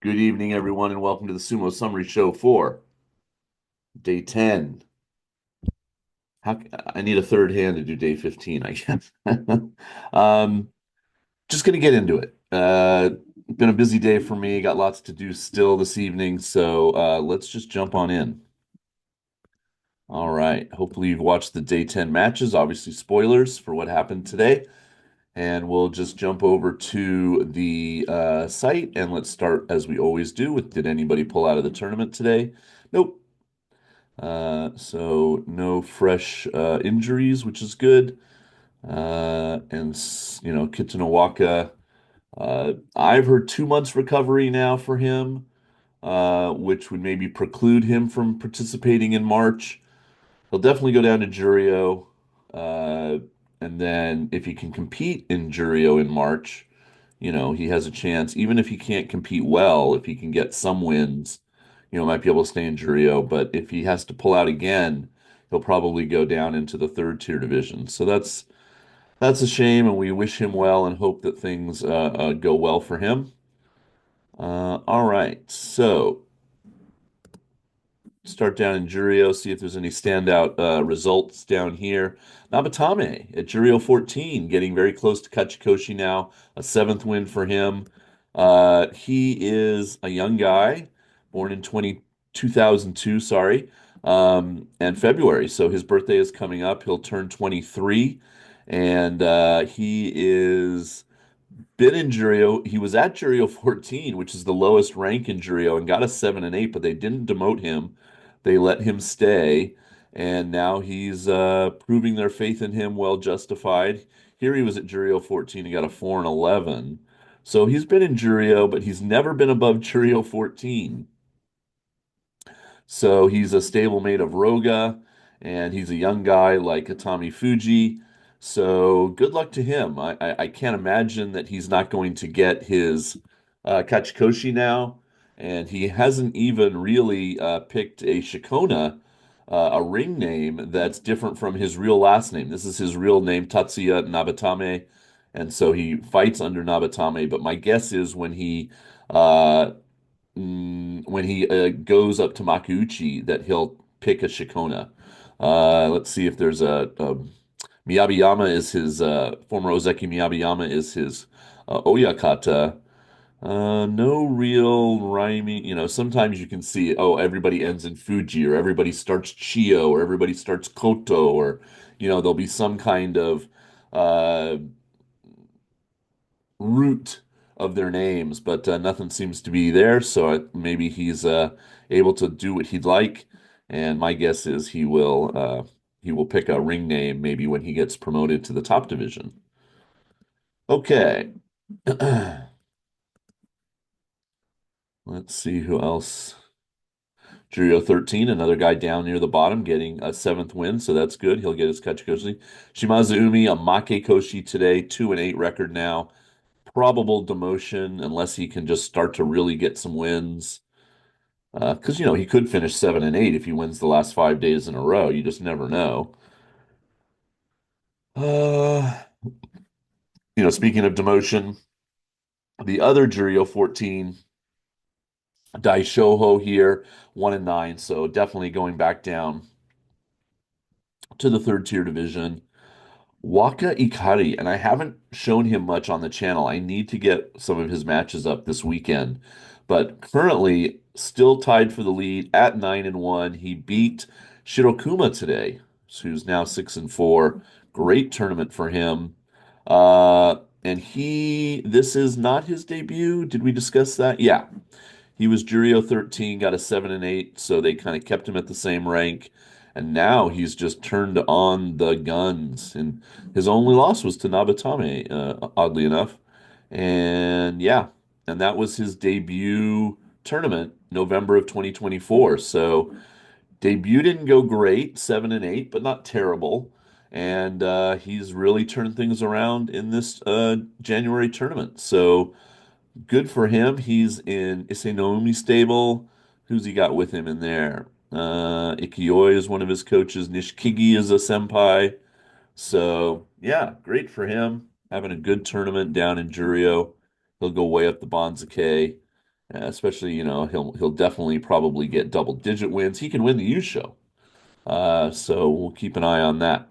Good evening, everyone, and welcome to the Sumo Summary Show for day 10. I need a third hand to do day 15, I guess. Um, just gonna get into it. Been a busy day for me, got lots to do still this evening, so let's just jump on in. All right. Hopefully you've watched the day 10 matches, obviously spoilers for what happened today. And we'll just jump over to the site and let's start as we always do with did anybody pull out of the tournament today? Nope. So no fresh injuries, which is good. Kitanowaka, I've heard 2 months recovery now for him, which would maybe preclude him from participating in March. He'll definitely go down to Juryo, uh, and then if he can compete in Juryo in March, he has a chance. Even if he can't compete well, if he can get some wins, might be able to stay in Juryo. But if he has to pull out again, he'll probably go down into the third tier division. So that's a shame, and we wish him well and hope that things go well for him. All right, so start down in Juryo, see if there's any standout results down here. Nabatame at Juryo 14, getting very close to Kachikoshi now, a seventh win for him. He is a young guy, born in 2002, sorry, and February. So his birthday is coming up. He'll turn 23, and he is been in Juryo. He was at Juryo 14, which is the lowest rank in Juryo, and got a 7 and 8, but they didn't demote him. They let him stay, and now he's proving their faith in him well justified. Here he was at Juryo 14 and got a 4 and 11. So he's been in Juryo, but he's never been above Juryo 14. So he's a stablemate of Roga, and he's a young guy like Atami Fuji. So good luck to him. I can't imagine that he's not going to get his Kachikoshi now, and he hasn't even really picked a Shikona, a ring name that's different from his real last name. This is his real name, Tatsuya Nabatame, and so he fights under Nabatame. But my guess is uh, when he goes up to Makuuchi that he'll pick a Shikona. Let's see if there's a Miyabiyama is his former Ozeki Miyabiyama is his Oyakata. No real rhyming. Sometimes you can see, oh, everybody ends in Fuji, or everybody starts Chio, or everybody starts Koto, or there'll be some kind of uh, root of their names, but nothing seems to be there. So maybe he's able to do what he'd like, and my guess is he will pick a ring name maybe when he gets promoted to the top division. Okay, let's see who else. Juryo 13, another guy down near the bottom, getting a seventh win, so that's good. He'll get his Kachikoshi. Shimazu Umi, a Make Koshi today, 2 and 8 record now. Probable demotion unless he can just start to really get some wins. Because he could finish 7 and 8 if he wins the last 5 days in a row. You just never know. Uh, Speaking of demotion, the other Juryo 14, Daishoho here, 1 and 9, so definitely going back down to the third tier division. Waka Ikari, and I haven't shown him much on the channel. I need to get some of his matches up this weekend. But currently, still tied for the lead at 9 and 1. He beat Shirokuma today, who's now 6 and 4. Great tournament for him. And this is not his debut. Did we discuss that? Yeah. He was Juryo 13, got a 7 and 8, so they kind of kept him at the same rank. And now he's just turned on the guns. And his only loss was to Nabatame, oddly enough. And yeah, and that was his debut tournament, November of 2024. So debut didn't go great, 7 and 8, but not terrible. And he's really turned things around in this January tournament. So good for him. He's in Isenoumi stable. Who's he got with him in there? Ikiyoi is one of his coaches. Nishikigi is a senpai. So yeah, great for him. Having a good tournament down in Juryo. He'll go way up the Banzuke. Especially, he'll definitely probably get double-digit wins. He can win the U show. So we'll keep an eye on that.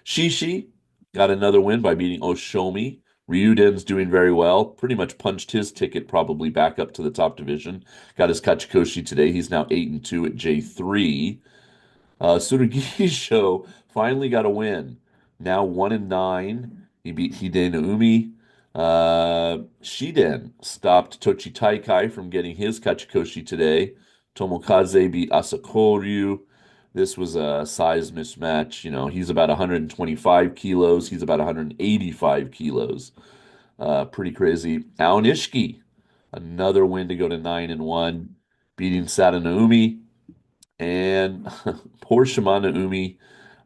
Shishi got another win by beating Oshomi. Ryuden's doing very well. Pretty much punched his ticket probably back up to the top division. Got his Kachikoshi today. He's now 8-2 at J3. Tsurugisho finally got a win. Now 1-9. He beat Hide Naomi. Shiden stopped Tochi Taikai from getting his Kachikoshi today. Tomokaze beat Asakoryu. This was a size mismatch. He's about 125 kilos. He's about 185 kilos. Pretty crazy. Aonishiki, another win to go to 9-1, beating Satanaumi. And poor Shimano Umi,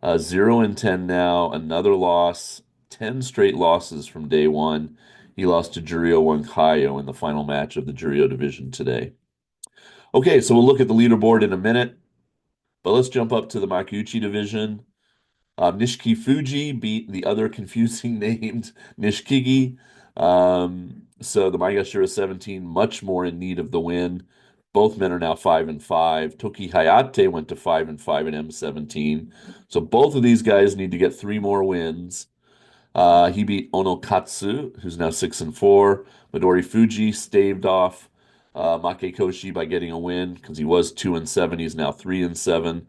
0-10 now, another loss, 10 straight losses from day one. He lost to Juryo and Kaio in the final match of the Juryo division today. Okay, so we'll look at the leaderboard in a minute, but let's jump up to the Makuuchi division. Nishiki Fuji beat the other confusing named Nishikigi. So the Maegashira 17 much more in need of the win. Both men are now 5-5. Toki Hayate went to 5-5 at M17. So both of these guys need to get three more wins. He beat Onokatsu, who's now 6-4. Midori Fuji staved off Makekoshi by getting a win because he was 2-7. He's now 3-7.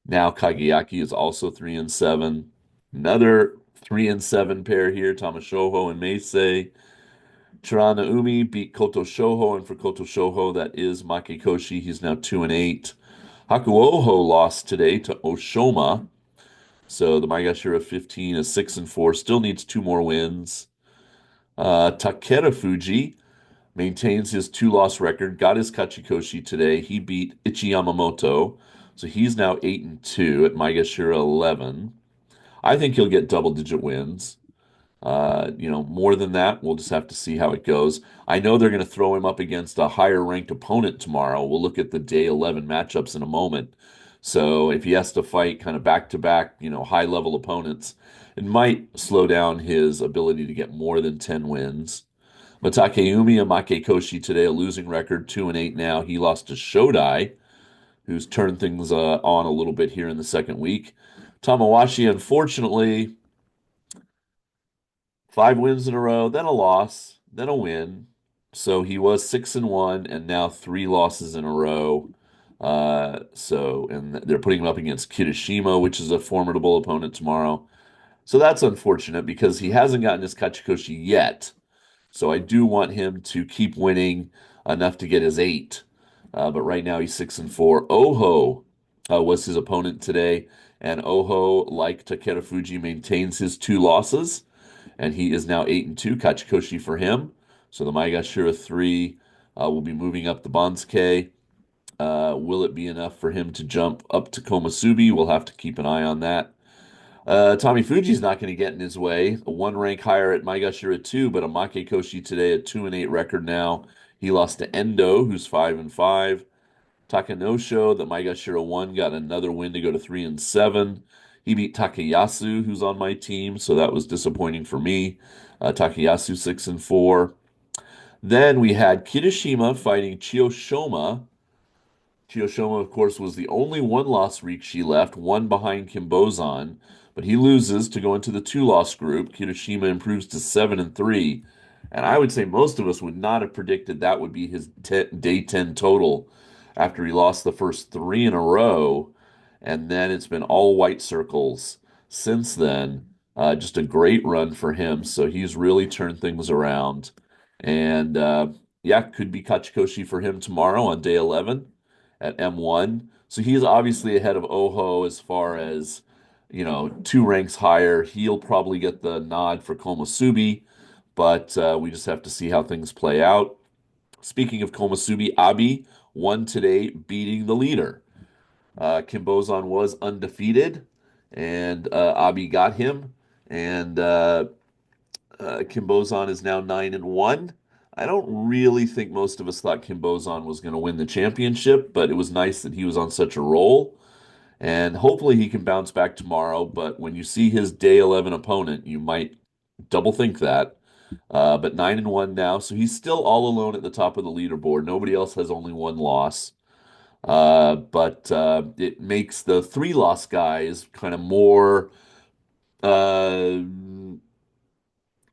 Now Kageyaki is also 3-7. Another 3-7 pair here, Tamashoho and Meisei. Chirana Umi beat Koto Shoho, and for Koto Shoho, that is Makekoshi. He's now 2-8. Hakuoho lost today to Oshoma. So the Maegashira 15 is 6-4, still needs two more wins. Takeda Fuji maintains his two-loss record, got his Kachikoshi today. He beat Ichi Yamamoto, so he's now 8-2 at Maegashira 11. I think he'll get double-digit wins. More than that, we'll just have to see how it goes. I know they're going to throw him up against a higher-ranked opponent tomorrow. We'll look at the day 11 matchups in a moment. So if he has to fight kind of back-to-back, high-level opponents, it might slow down his ability to get more than 10 wins. Matakeumi and Makekoshi today, a losing record, 2-8 now. He lost to Shodai, who's turned things on a little bit here in the second week. Tamawashi, unfortunately, 5 wins in a row, then a loss, then a win. So he was 6-1 and now 3 losses in a row. And they're putting him up against Kirishima, which is a formidable opponent tomorrow. So that's unfortunate because he hasn't gotten his Kachikoshi yet. So I do want him to keep winning enough to get his 8. But right now he's 6-4. Oho was his opponent today, and Oho, like Takeda Fuji, maintains his 2 losses, and he is now 8-2. Kachikoshi for him. So the Maegashira 3 will be moving up the Bansuke. Will it be enough for him to jump up to Komusubi? We'll have to keep an eye on that. Tommy Fuji's not going to get in his way. A 1 rank higher at Maegashira 2, but a Makekoshi today at 2-8 record now. He lost to Endo, who's 5-5. Takanosho, the Maegashira 1, got another win to go to 3-7. He beat Takayasu, who's on my team, so that was disappointing for me. Takayasu 6-4. Then we had Kirishima fighting Chiyoshoma. Chiyoshima, of course, was the only one-loss Rikishi left, one behind Kimbozan, but he loses to go into the 2-loss group. Kirishima improves to 7-3, and I would say most of us would not have predicted that would be his day 10 total after he lost the first 3 in a row, and then it's been all white circles since then. Just a great run for him, so he's really turned things around, and yeah, could be Kachikoshi for him tomorrow on day 11 at M1. So he's obviously ahead of Oho as far as, 2 ranks higher. He'll probably get the nod for Komusubi, but we just have to see how things play out. Speaking of Komusubi, Abi won today, beating the leader. Kimbozan was undefeated, and Abi got him, and Kimbozan is now 9-1. I don't really think most of us thought Kimbozan was going to win the championship, but it was nice that he was on such a roll. And hopefully he can bounce back tomorrow. But when you see his day 11 opponent, you might double think that. but 9-1 now, so he's still all alone at the top of the leaderboard. Nobody else has only one loss. But it makes the three loss guys kind of more uh,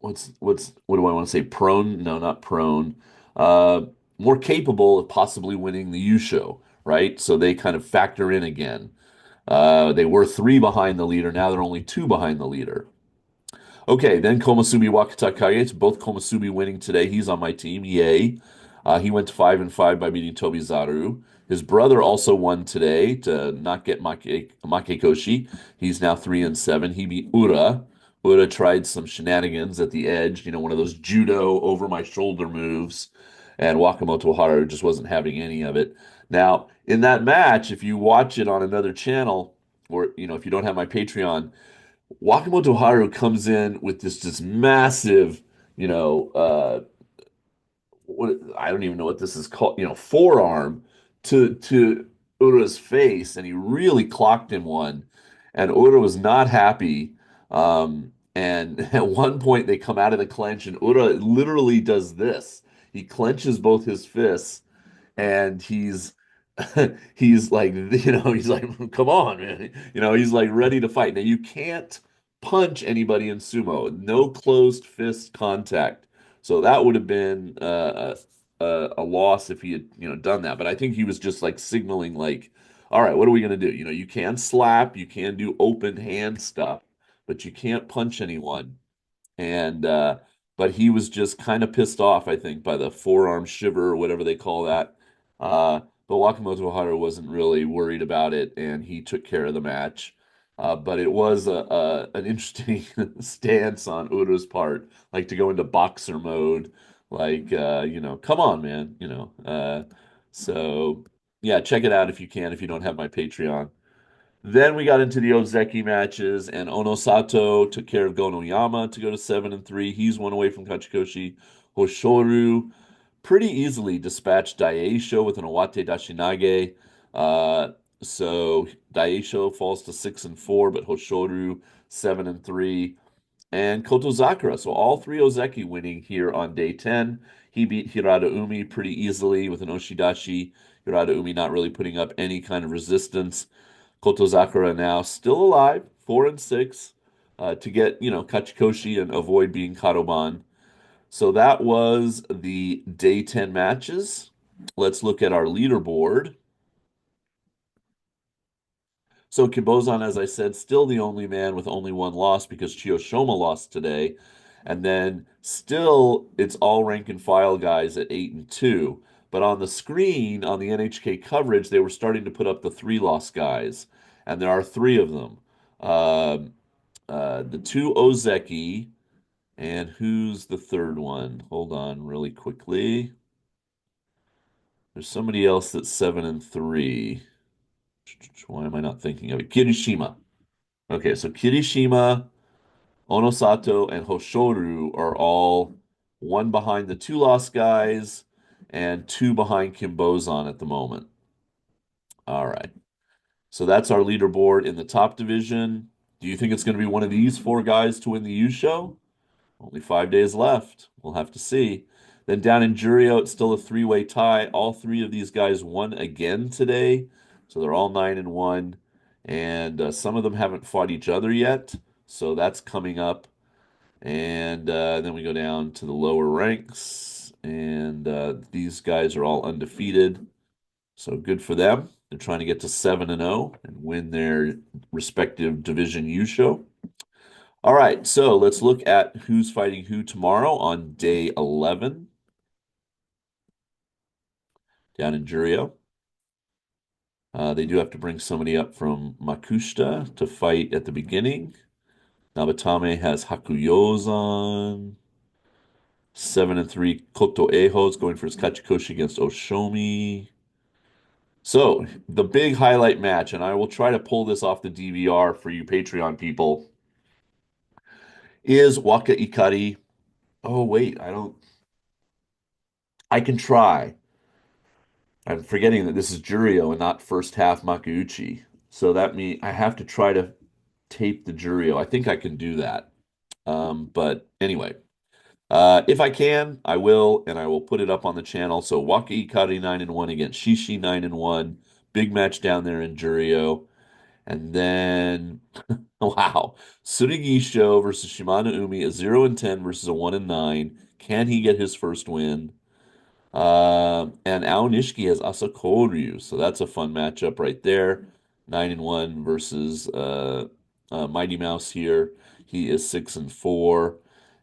what do I want to say? Prone? No, not prone. Uh, More capable of possibly winning the U show, right? So they kind of factor in again. They were three behind the leader. Now they're only two behind the leader. Okay, then Komusubi Wakatakage. It's both Komusubi winning today. He's on my team. Yay. He went to 5-5 by beating Tobizaru. His brother also won today to not get Makekoshi. He's now 3-7. He beat Ura. Ura tried some shenanigans at the edge, one of those judo over my shoulder moves. And Wakamoto Haru just wasn't having any of it. Now, in that match, if you watch it on another channel, or if you don't have my Patreon, Wakamoto Haru comes in with this massive, you know, what I don't even know what this is called, forearm to Ura's face, and he really clocked him one, and Ura was not happy. And at one point they come out of the clench, and Ura literally does this. He clenches both his fists, and he's like, he's like, come on, man. He's like ready to fight. Now you can't punch anybody in sumo. No closed fist contact. So that would have been a loss if he had, done that. But I think he was just like signaling like, all right, what are we gonna do? You can slap, you can do open hand stuff, but you can't punch anyone. And but he was just kind of pissed off, I think, by the forearm shiver or whatever they call that. But Wakamoto Haru wasn't really worried about it, and he took care of the match. But it was an interesting stance on Ura's part, like to go into boxer mode, like come on, man, So yeah, check it out if you can, if you don't have my Patreon. Then we got into the Ozeki matches, and Onosato took care of Gonoyama to go to 7-3. He's one away from Kachikoshi. Hoshoru pretty easily dispatched Daisho with an Owate Dashinage. So Daisho falls to 6-4, but Hoshoru 7-3. And Kotozakura. So all three Ozeki winning here on day 10. He beat Hirata Umi pretty easily with an Oshidashi. Hirata Umi not really putting up any kind of resistance. Kotozakura now still alive, 4-6, to get, Kachikoshi and avoid being Kadoban. So that was the day 10 matches. Let's look at our leaderboard. So Kibozan, as I said, still the only man with only one loss because Chiyoshoma lost today. And then still it's all rank and file guys at 8-2. But on the screen, on the NHK coverage, they were starting to put up the three loss guys. And there are three of them. Um the two Ozeki, and who's the third one? Hold on really quickly. There's somebody else that's 7-3. Why am I not thinking of it? Kirishima. Okay, so Kirishima, Onosato, and Hoshoru are all one behind the two lost guys and two behind Kimbozan at the moment. All right. So that's our leaderboard in the top division. Do you think it's going to be one of these four guys to win the U show? Only 5 days left. We'll have to see. Then down in Juryo, it's still a three-way tie. All three of these guys won again today. So they're all 9-1. And some of them haven't fought each other yet. So that's coming up. And then we go down to the lower ranks. And these guys are all undefeated. So good for them. They're trying to get to 7-0 and win their respective Division U show. All right, so let's look at who's fighting who tomorrow on day 11 down in Juryo. They do have to bring somebody up from Makushita to fight at the beginning. Nabatame has Hakuyozan. 7-3, Koto Eho's going for his Kachikoshi against Oshomi. So, the big highlight match, and I will try to pull this off the DVR for you Patreon people, is Waka Ikari. Oh, wait, I can try. I'm forgetting that this is Juryo and not first half Makuuchi. So that means I have to try to tape the Juryo. I think I can do that. But anyway, If I can, I will, and I will put it up on the channel. So Waka Ikari 9-1 against Shishi 9-1. Big match down there in Juryo. And then, wow, Tsurigi Show versus Shimano Umi, a 0-10 versus a 1-9. Can he get his first win? And Aonishiki has Asakoryu, so that's a fun matchup right there. 9-1 versus Mighty Mouse here. He is 6-4,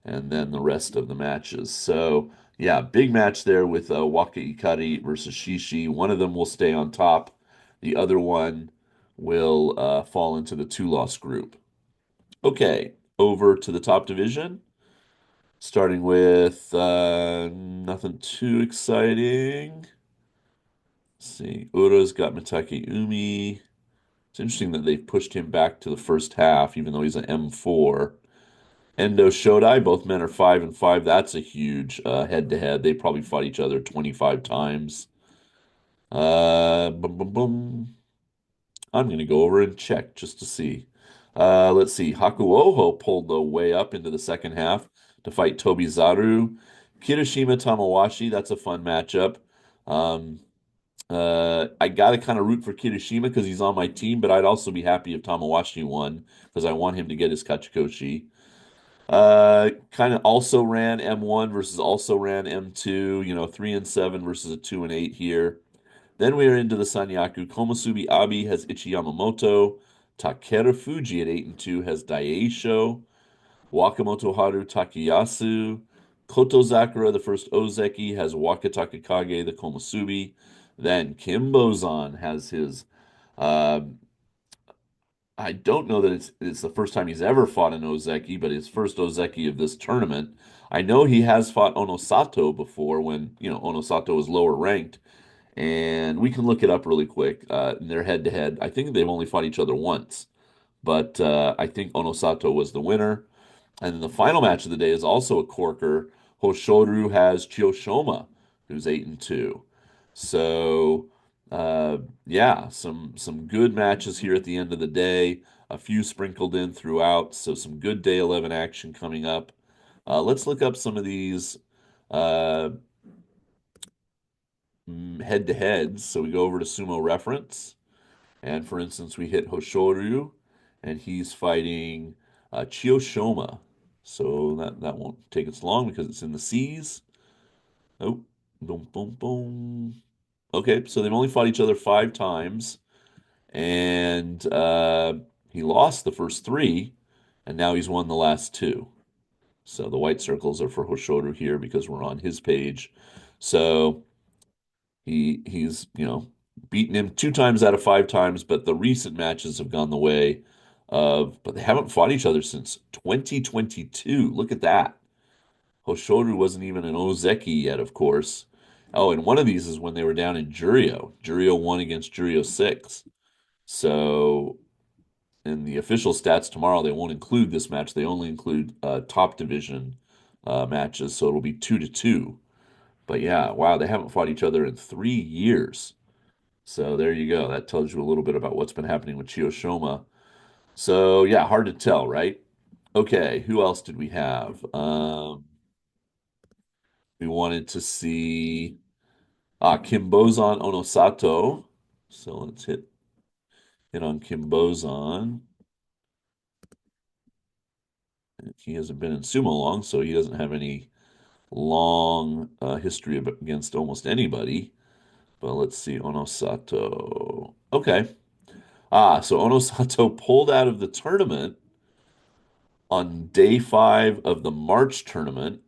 and then the rest of the matches. So yeah, big match there with Waka Ikari versus Shishi. One of them will stay on top. The other one will fall into the two-loss group. Okay, over to the top division. Starting with nothing too exciting. Let's see. Uro's got Mitake Umi. It's interesting that they've pushed him back to the first half, even though he's an M4. Endo Shodai, both men are 5-5. That's a huge head-to-head. They probably fought each other 25 times. Boom, boom, boom. I'm going to go over and check just to see. Let's see. Hakuoho pulled the way up into the second half to fight Tobizaru. Kirishima Tamawashi, that's a fun matchup. Um, I got to kind of root for Kirishima because he's on my team, but I'd also be happy if Tamawashi won because I want him to get his Kachikoshi. Kind of also ran M1 versus also ran M2, 3-7 versus a 2-8 here. Then we are into the Sanyaku. Komusubi Abi has Ichi Yamamoto. Takeru Fuji at 8-2 has Daisho. Wakamoto Haru Takayasu. Koto Zakura, the first Ozeki, has Waka Takakage, the Komusubi. Then Kimbozan has his. Uh, I don't know that it's the first time he's ever fought an Ozeki, but his first Ozeki of this tournament. I know he has fought Onosato before when, Onosato was lower ranked, and we can look it up really quick. In their head to head, I think they've only fought each other once, but I think Onosato was the winner. And then the final match of the day is also a corker. Hoshoru has Chiyoshoma, who's 8-2. So yeah, some good matches here at the end of the day. A few sprinkled in throughout. So some good day 11 action coming up. Let's look up some of these uh, head to heads. So we go over to Sumo Reference. And for instance, we hit Hoshoryu, and he's fighting Chiyoshoma. So that won't take us long because it's in the seas. Oh, boom, boom, boom. Okay, so they've only fought each other 5 times, and he lost the first 3, and now he's won the last 2. So the white circles are for Hoshoru here because we're on his page. So he's beaten him 2 times out of 5 times, but the recent matches have gone the way of, but they haven't fought each other since 2022. Look at that. Hoshoru wasn't even an Ozeki yet, of course. Oh, and one of these is when they were down in Juryo. Juryo won against Juryo 6. So in the official stats tomorrow, they won't include this match. They only include top division matches, so it'll be 2-2. But yeah, wow, they haven't fought each other in 3 years. So there you go. That tells you a little bit about what's been happening with Chiyoshoma. So yeah, hard to tell, right? Okay, who else did we have? We wanted to see Kimbozan Onosato. So let's hit on Kimbozan. He hasn't been in sumo long, so he doesn't have any long history against almost anybody. But let's see, Onosato. Okay. So Onosato pulled out of the tournament on day 5 of the March tournament.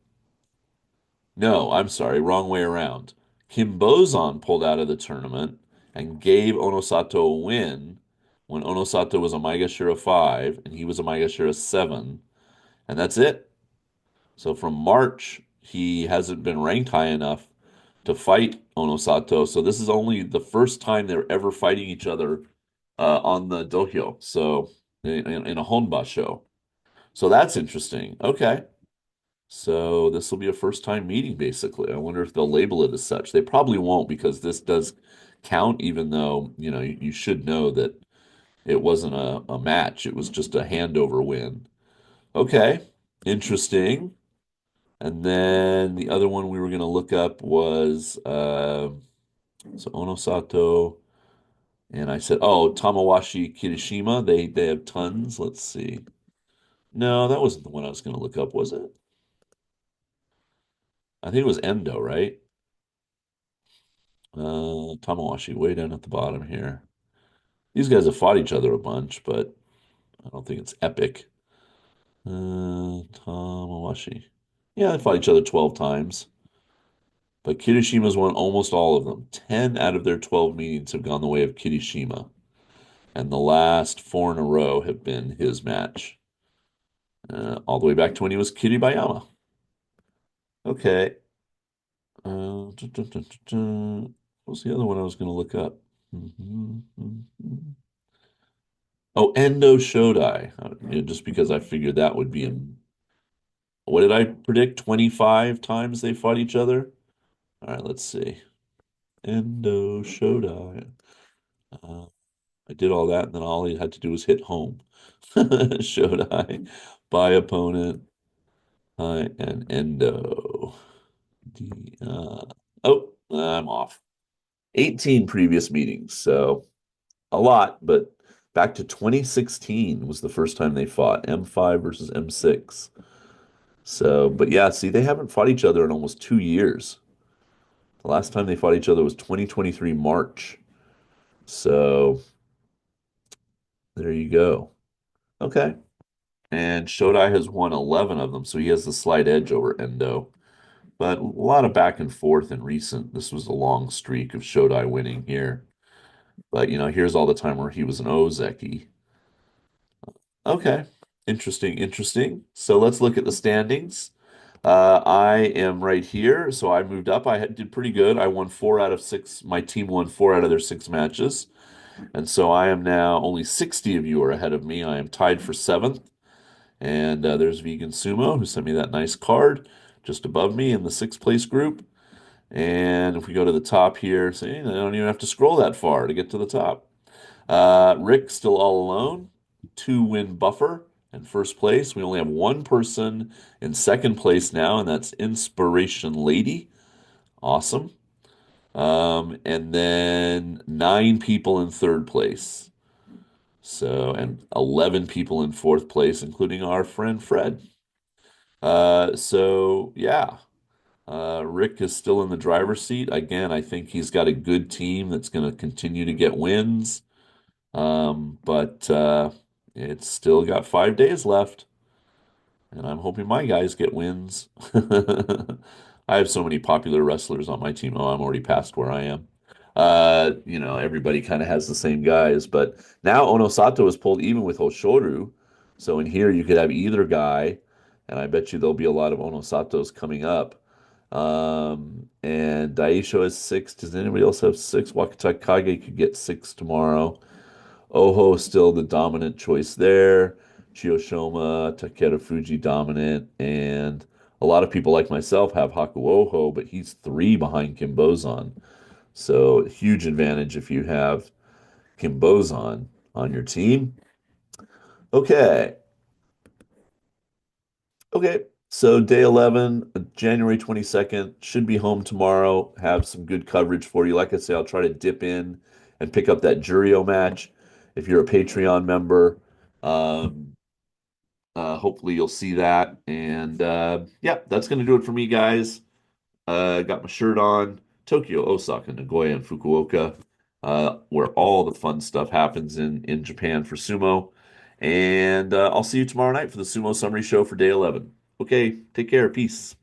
No, I'm sorry, wrong way around. Kim Bozan pulled out of the tournament and gave Onosato a win when Onosato was a Maegashira 5 and he was a Maegashira 7. And that's it. So from March, he hasn't been ranked high enough to fight Onosato. So this is only the first time they're ever fighting each other on the dohyo. So in a Honba show. So that's interesting. Okay. So this will be a first time meeting, basically. I wonder if they'll label it as such. They probably won't because this does count, even though, you should know that it wasn't a match. It was just a handover win. Okay. Interesting. And then the other one we were going to look up was so Onosato, and I said, oh, Tamawashi Kirishima. They have tons. Let's see. No, that wasn't the one I was going to look up, was it? I think it was Endo, right? Tamawashi, way down at the bottom here. These guys have fought each other a bunch, but I don't think it's epic. Tamawashi. Yeah, they fought each other 12 times. But Kirishima's won almost all of them. 10 out of their 12 meetings have gone the way of Kirishima. And the last four in a row have been his match. All the way back to when he was Kiribayama. Okay. What was the other one I was going to look up? Oh, Endo Shodai. Just because I figured that would be in. What did I predict? 25 times they fought each other? All right, let's see. Endo Shodai. Uh, I did all that, and then all he had to do was hit home. Shodai, by opponent, I and Endo. D, oh, I'm off. 18 previous meetings, so a lot, but back to 2016 was the first time they fought M5 versus M6. So, but yeah, see, they haven't fought each other in almost 2 years. The last time they fought each other was 2023 March. So there you go. Okay. And Shodai has won 11 of them, so he has the slight edge over Endo. But a lot of back and forth in recent. This was a long streak of Shodai winning here. But, here's all the time where he was an Ozeki. Okay. Interesting, interesting. So let's look at the standings. I am right here, so I moved up. Did pretty good. I won 4 out of 6. My team won 4 out of their 6 matches. And so I am now only 60 of you are ahead of me. I am tied for seventh. And there's Vegan Sumo, who sent me that nice card just above me in the sixth place group. And if we go to the top here, see, I don't even have to scroll that far to get to the top. Rick still all alone, 2-win buffer in first place. We only have one person in second place now, and that's Inspiration Lady. Awesome. And then 9 people in third place. So, and 11 people in fourth place, including our friend Fred. So yeah, Rick is still in the driver's seat. Again, I think he's got a good team that's going to continue to get wins. But it's still got 5 days left, and I'm hoping my guys get wins. I have so many popular wrestlers on my team. Oh, I'm already past where I am. Everybody kind of has the same guys, but now Onosato is pulled even with Hoshoru. So in here you could have either guy, and I bet you there'll be a lot of Onosatos coming up. And Daisho has 6. Does anybody else have 6? Wakatakage could get 6 tomorrow. Oho still the dominant choice there. Chiyoshoma, Takeda Fuji dominant, and a lot of people like myself have Haku Oho, but he's 3 behind Kimbozan. So huge advantage if you have Kimbozan on your team. Okay. Okay. So day 11, January 22nd, should be home tomorrow. Have some good coverage for you. Like I say, I'll try to dip in and pick up that Juryo match. If you're a Patreon member, um, hopefully you'll see that. And yeah, that's going to do it for me, guys. Got my shirt on. Tokyo, Osaka, Nagoya, and Fukuoka, where all the fun stuff happens in Japan for sumo. And I'll see you tomorrow night for the Sumo Summary Show for day 11. Okay, take care. Peace.